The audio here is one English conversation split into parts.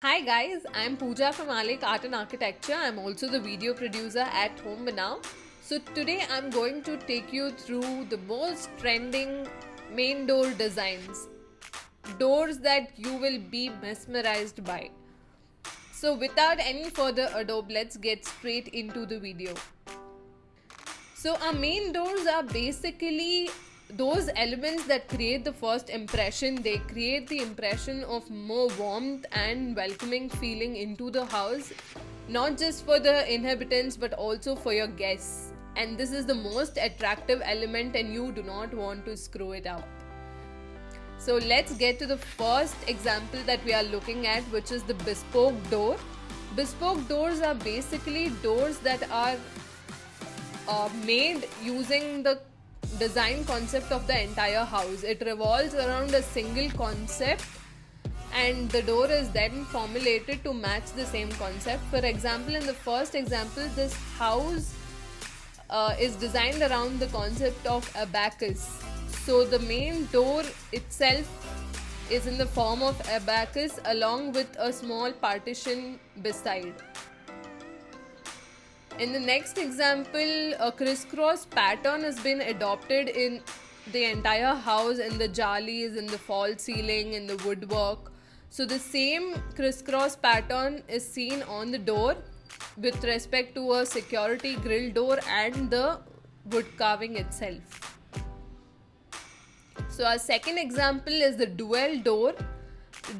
Hi guys, I'm Pooja from Alek Art and Architecture. I'm also the video producer at Home Banao. So today I'm going to take you through the most trending main door designs. Doors that you will be mesmerized by. So without any further ado, let's get straight into the video. So, our main doors are basically those elements that create the first impression. They create the impression of more warmth and welcoming feeling into the house, not just for the inhabitants but also for your guests. And this is the most attractive element, and you do not want to screw it up. So, let's get to the first example that we are looking at, which is the bespoke door. Bespoke doors are basically doors that are made using the design concept of the entire house. It revolves around a single concept, and the door is then formulated to match the same concept. For example, in the first example, this house is designed around the concept of abacus. So the main door itself is in the form of abacus along with a small partition beside. In the next example, a crisscross pattern has been adopted in the entire house, in the jalis, in the false ceiling, in the woodwork. So the same crisscross pattern is seen on the door with respect to a security grill door and the wood carving itself. So our second example is the dual door.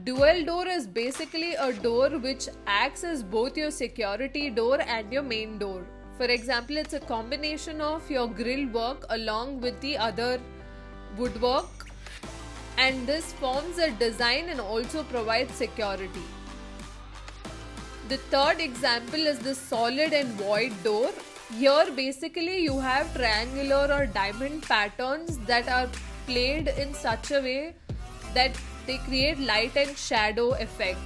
Dual door is basically a door which acts as both your security door and your main door. For example, it's a combination of your grill work along with the other woodwork, and this forms a design and also provides security. The third example is the solid and void door. Here basically you have triangular or diamond patterns that are played in such a way that they create light and shadow effect.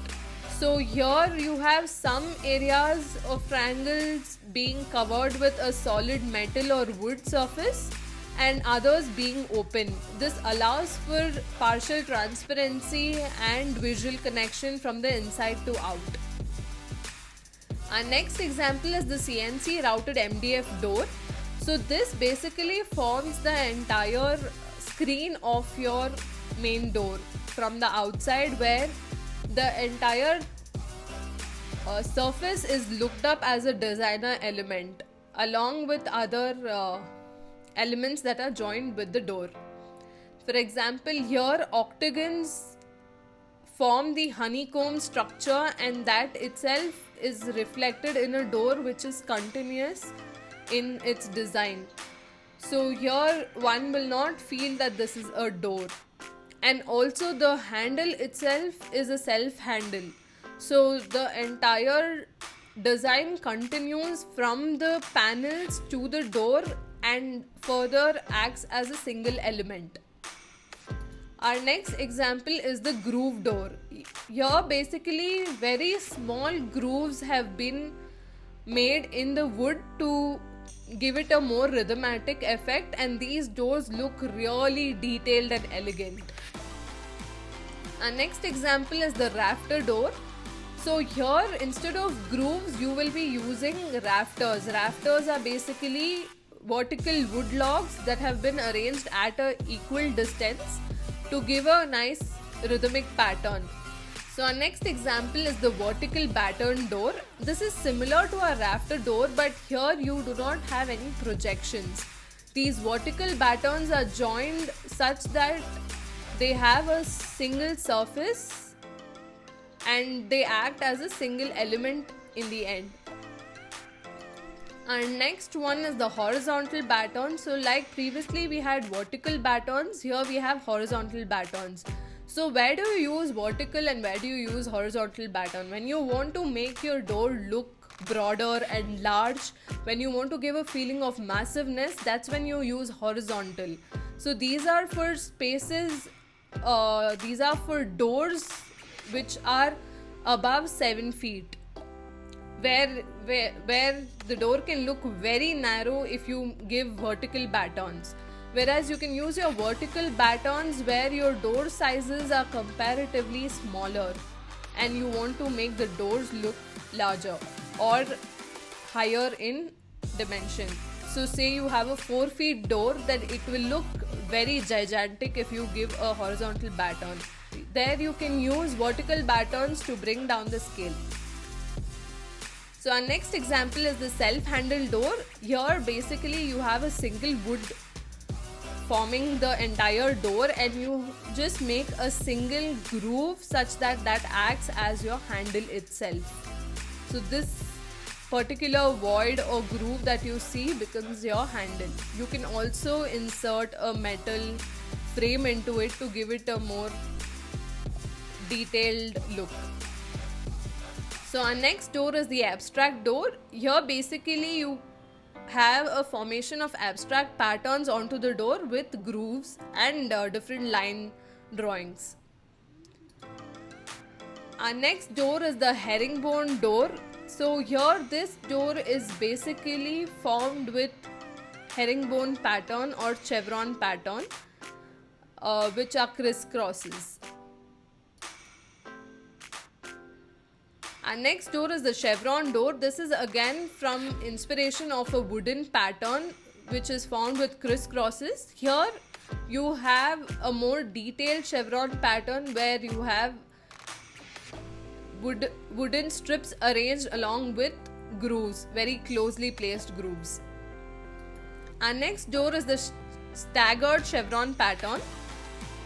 So here you have some areas of triangles being covered with a solid metal or wood surface and others being open. This allows for partial transparency and visual connection from the inside to out. Our next example is the CNC routed MDF door. So this basically forms the entire screen of your main door from the outside, where the entire surface is looked up as a designer element along with other elements that are joined with the door. For example, here octagons form the honeycomb structure, and that itself is reflected in a door which is continuous in its design. So here one will not feel that this is a door. And also the handle itself is a self handle. So the entire design continues from the panels to the door and further acts as a single element. Our next example is the groove door. Here basically very small grooves have been made in the wood to give it a more rhythmatic effect, and these doors look really detailed and elegant. Our next example is the rafter door. So here instead of grooves you will be using rafters. Rafters are basically vertical wood logs that have been arranged at a equal distance to give a nice rhythmic pattern. So our next example is the vertical batten door. This is similar to a rafter door, but here you do not have any projections. These vertical battens are joined such that they have a single surface and they act as a single element in the end. Our next one is the horizontal batten. So like previously we had vertical battens, here we have horizontal battens. So where do you use vertical and where do you use horizontal batten? When you want to make your door look broader and large, when you want to give a feeling of massiveness, that's when you use horizontal. So these are for spaces, these are for doors which are above 7 feet, where the door can look very narrow if you give vertical battens. Whereas you can use your vertical battens where your door sizes are comparatively smaller. and you want to make the doors look larger or higher in dimension. So say you have a 4 feet door, then it will look very gigantic if you give a horizontal baton. There you can use vertical batons to bring down the scale. So our next example is the self-handle door. Here basically you have a single wood forming the entire door, and you just make a single groove such that that acts as your handle itself. So this particular void or groove that you see becomes your handle. You can also insert a metal frame into it to give it a more detailed look. So our next door is the abstract door. Here basically you have a formation of abstract patterns onto the door with grooves and different line drawings. Our next door is the herringbone door. So here this door is basically formed with herringbone pattern or chevron pattern, which are crisscrosses. Our next door is the chevron door. This is again from inspiration of a wooden pattern which is formed with crisscrosses. Here you have a more detailed chevron pattern where you have wooden strips arranged along with grooves, very closely placed grooves. Our next door is the staggered chevron pattern.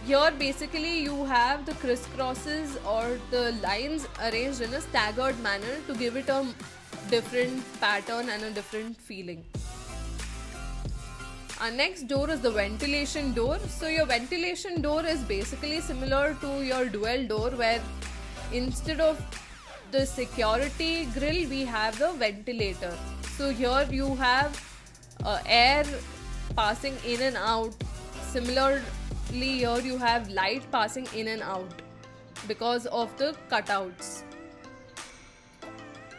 Here basically you have the crisscrosses or the lines arranged in a staggered manner to give it a different pattern and a different feeling. Our next door is the ventilation door. So your ventilation door is basically similar to your dual door, where instead of the security grill we have the ventilator. So here you have air passing in and out. Similarly here you have light passing in and out because of the cutouts.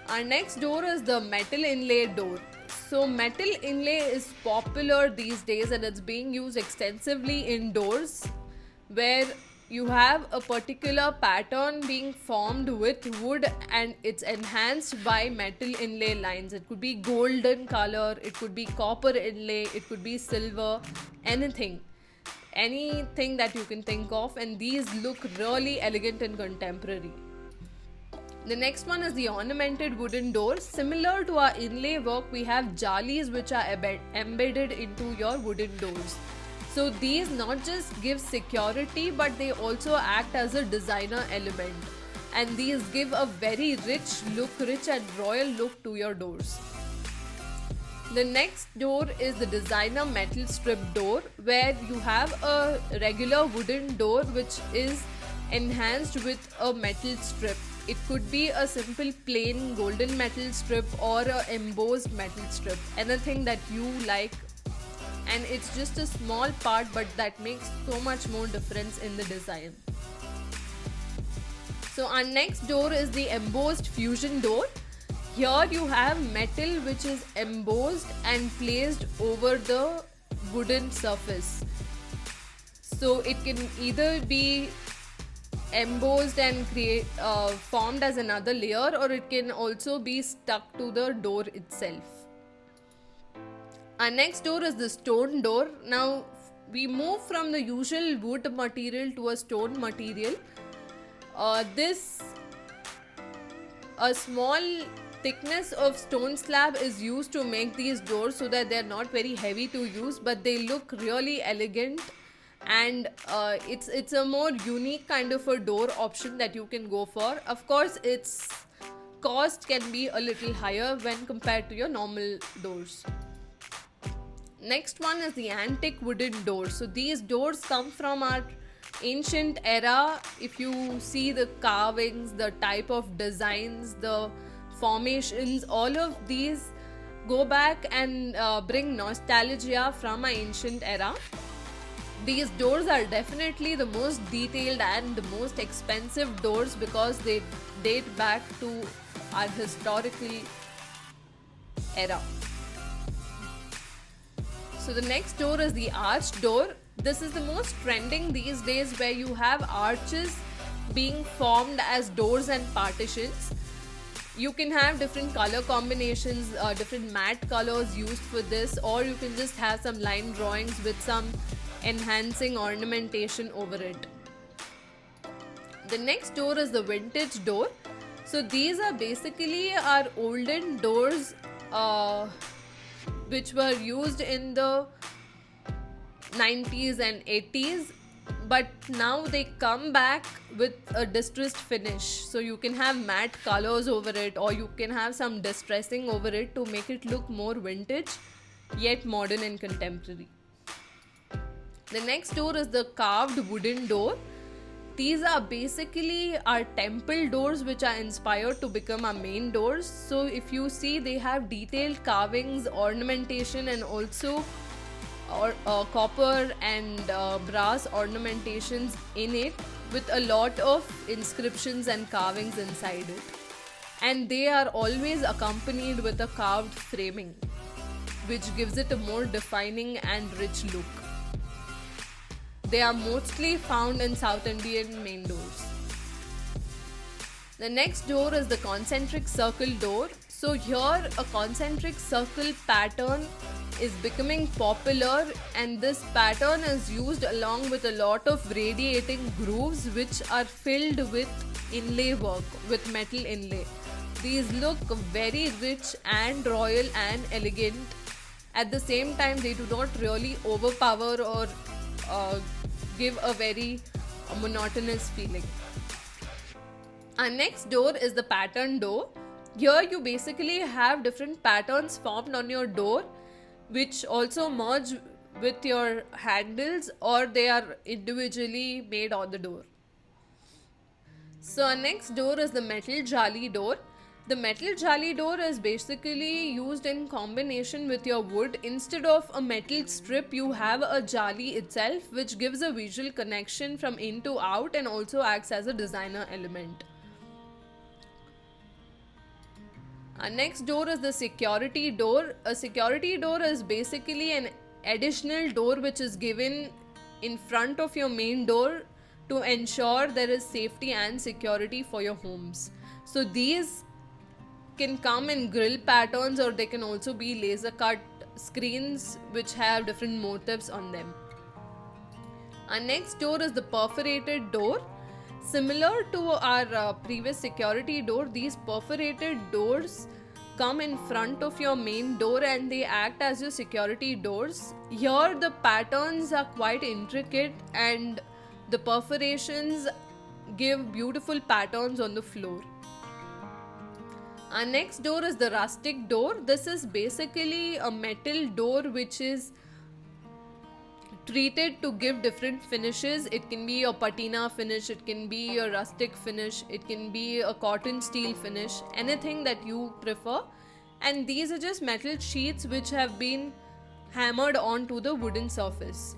Our next door is the metal inlay door. So metal inlay is popular these days and it's being used extensively indoors, where you have a particular pattern being formed with wood and it's enhanced by metal inlay lines. It could be golden color, it could be copper inlay, it could be silver, anything that you can think of, and these look really elegant and contemporary. The next one is the ornamented wooden door. Similar to our inlay work, we have jalis which are embedded into your wooden doors. So these not just give security, but they also act as a designer element, and these give a very rich and royal look to your doors. The next door is the designer metal strip door, where you have a regular wooden door which is enhanced with a metal strip. It could be a simple plain golden metal strip or an embossed metal strip, anything that you like. And it's just a small part, but that makes so much more difference in the design. So our next door is the embossed fusion door. Here you have metal which is embossed and placed over the wooden surface. So it can either be embossed and formed as another layer, or it can also be stuck to the door itself. Our next door is the stone door. Now we move from the usual wood material to a stone material. A small thickness of stone slab is used to make these doors so that they're not very heavy to use, but they look really elegant, and it's a more unique kind of a door option that you can go for. Of course, its cost can be a little higher when compared to your normal doors. Next one is the antique wooden door. So these doors come from our ancient era. If you see the carvings, the type of designs, the formations, all of these go back and bring nostalgia from our ancient era. These doors are definitely the most detailed and the most expensive doors because they date back to our historical era. So the next door is the arch door. This is the most trending these days, where you have arches being formed as doors and partitions. You can have different color combinations, different matte colors used for this, or you can just have some line drawings with some enhancing ornamentation over it. The next door is the vintage door. So these are basically our olden doors which were used in the 90s and 80s, but now they come back with a distressed finish. So you can have matte colors over it, or you can have some distressing over it to make it look more vintage yet modern and contemporary. The next door is the carved wooden door. These are basically our temple doors which are inspired to become our main doors. So if you see, they have detailed carvings, ornamentation, and also copper and brass ornamentations in it, with a lot of inscriptions and carvings inside it. And they are always accompanied with a carved framing, which gives it a more defining and rich look. They are mostly found in South Indian main doors. The next door is the concentric circle door. So here a concentric circle pattern is becoming popular, and this pattern is used along with a lot of radiating grooves which are filled with inlay work, with metal inlay. These look very rich and royal and elegant. At the same time, they do not really overpower or give a very monotonous feeling. Our next door is the pattern door. Here you basically have different patterns formed on your door, which also merge with your handles, or they are individually made on the door. So our next door is the metal jali door. The metal jali door is basically used in combination with your wood. Instead of a metal strip, you have a jali itself, which gives a visual connection from in to out and also acts as a designer element. Our next door is the security door. A security door is basically an additional door which is given in front of your main door to ensure there is safety and security for your homes. So these can come in grill patterns, or they can also be laser cut screens which have different motifs on them. Our next door is the perforated door. Similar to our previous security door, these perforated doors come in front of your main door and they act as your security doors. Here the patterns are quite intricate and the perforations give beautiful patterns on the floor. Our next door is the rustic door. This is basically a metal door which is treated to give different finishes. It can be a patina finish, it can be a rustic finish, it can be a cotton steel finish, anything that you prefer. And these are just metal sheets which have been hammered onto the wooden surface.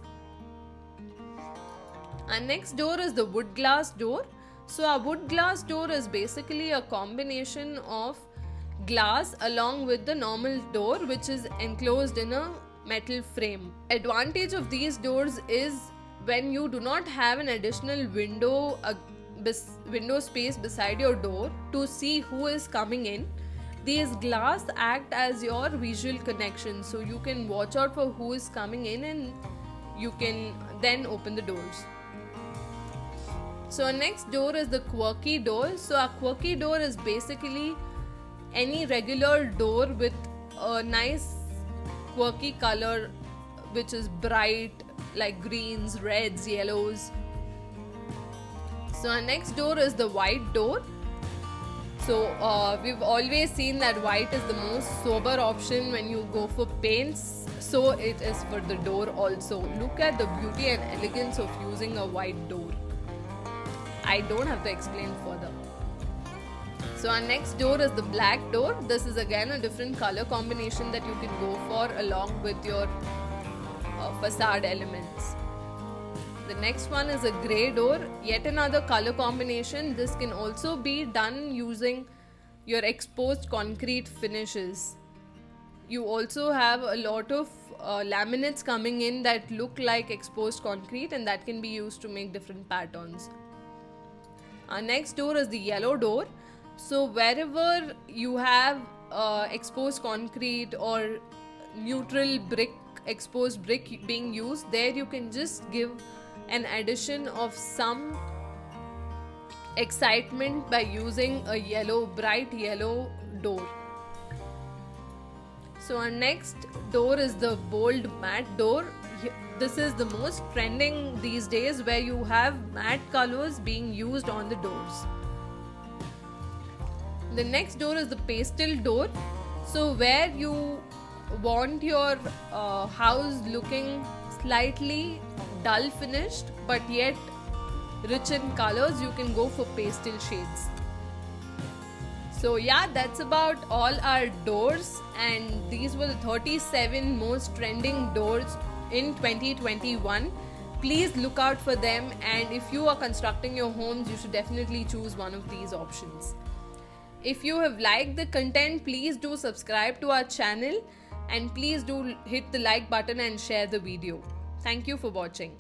Our next door is the wood glass door. So our wood glass door is basically a combination of glass along with the normal door, which is enclosed in a metal frame. Advantage of these doors is when you do not have an additional window space beside your door to see who is coming in, these glass act as your visual connection, so you can watch out for who is coming in and you can then open the doors. So our next door is the quirky door. So our quirky door is basically any regular door with a nice quirky color which is bright, like greens, reds, yellows. So our next door is the white door. So we've always seen that white is the most sober option when you go for paints. So it is for the door also. Look at the beauty and elegance of using a white door. I don't have to explain further. So our next door is the black door. This is again a different color combination that you can go for along with your facade elements. The next one is a grey door, yet another color combination. This can also be done using your exposed concrete finishes. You also have a lot of laminates coming in that look like exposed concrete, and that can be used to make different patterns. Our next door is the yellow door. So wherever you have exposed concrete or neutral brick, exposed brick being used, there you can just give an addition of some excitement by using a yellow, bright yellow door. So our next door is the bold matte door. This is the most trending these days, where you have matte colors being used on the doors. The next door is the pastel door. So where you want your house looking slightly dull finished but yet rich in colors, you can go for pastel shades. So yeah, that's about all our doors, and these were the 37 most trending doors in 2021. Please look out for them, and if you are constructing your homes, you should definitely choose one of these options. If you have liked the content, please do subscribe to our channel, and please do hit the like button and share the video. Thank you for watching.